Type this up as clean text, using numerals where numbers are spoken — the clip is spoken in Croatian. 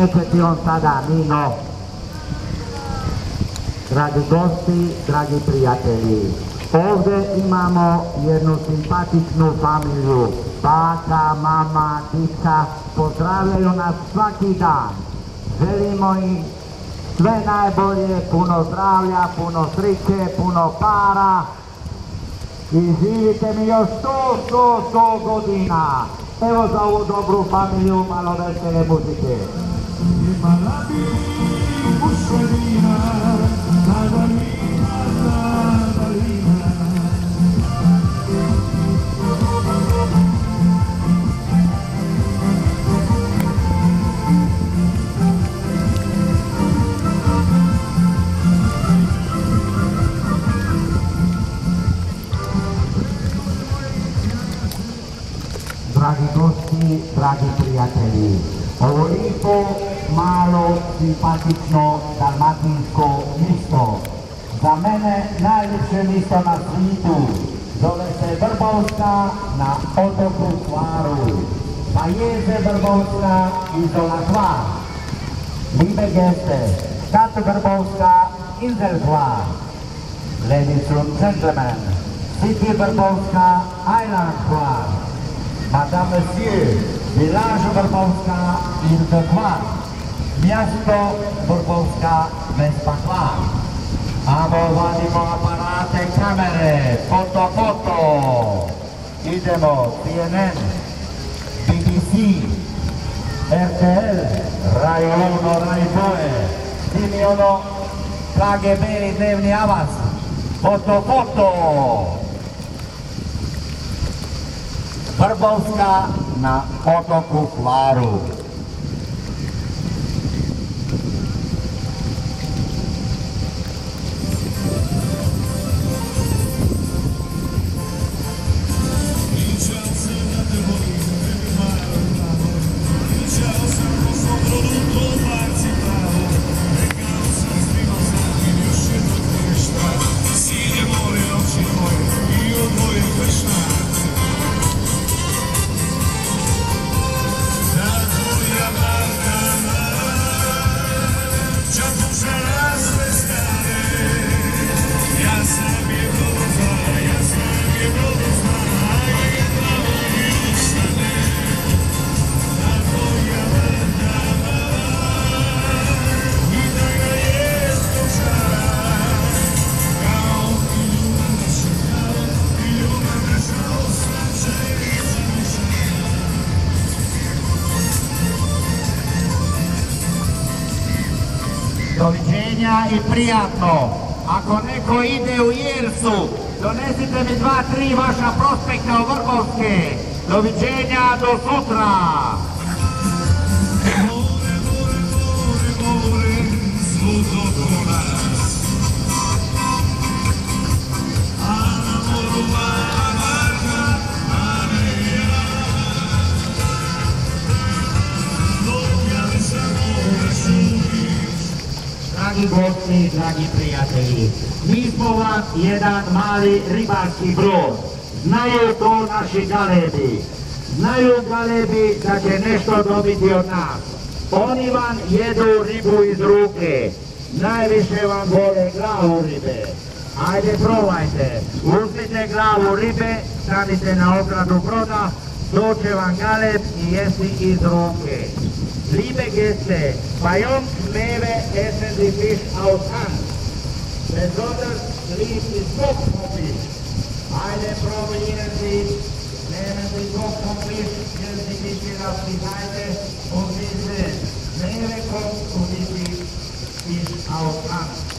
neće ti on sada mimo. Dragi gosti, dragi prijatelji, ovdje imamo jednu simpatičnu familiju. Baka, mama, dica pozdravljaju nas svaki dan. Želimo im sve najbolje, puno zdravlja, puno sreće, puno para i živite mi još 100 godina. Evo za ovu dobru familiju malo vesele muzike. Dragi gosti, dragi prijatelji, ovo lijepo, malo, simpatično dalmatinsko mjesto. Za mene najljepše mjesto na svijetu. Zove se Vrbovska na otoku Hvaru. Pa jeze Vrbovska izola Hvar. Liebe Gäste, Stadt Vrbovska, Insel Hvar. Ladies and gentlemen, City Vrbovska, Island Hvar. Madame, Monsieur, village Vrbovska, Insel Hvar. Miasto Vrbovska, Vespa Hvar. Amo, vadimo aparate, kamere, foto. Idemo, CNN, BBC, RTL, Rai 1, Rai 2, Simiono, KGB i Dnevni Avaz, foto. Vrbovska na otoku Hvaru. Doviđenja i prijatno. Ako neko ide u Jersu, donesite mi 2-3 vaša prospekta u Vrbovske. Doviđenja, do sutra. Dragi gosti, dragi prijatelji, mi smo vam jedan mali ribarski brod. Znaju to naši galebi. Znaju galebi da će nešto dobiti od nas. Oni vam jedu ribu iz ruke. Najviše vam vole glavu ribe. Ajde, probajte. Uzmite glavu ribe, stavite na ogradu broda, doće vam galeb i jesti iz ruke. Liebe Gäste, bei uns lebe essen die Fisch aus Hand. Besonders lieb ist Kopffisch. Eine probieren Sie, nehmen Sie Kopffisch, stellen Sie Fisch auf die Seite und Sie sehen, Meere kommt und die Fisch aus Hand.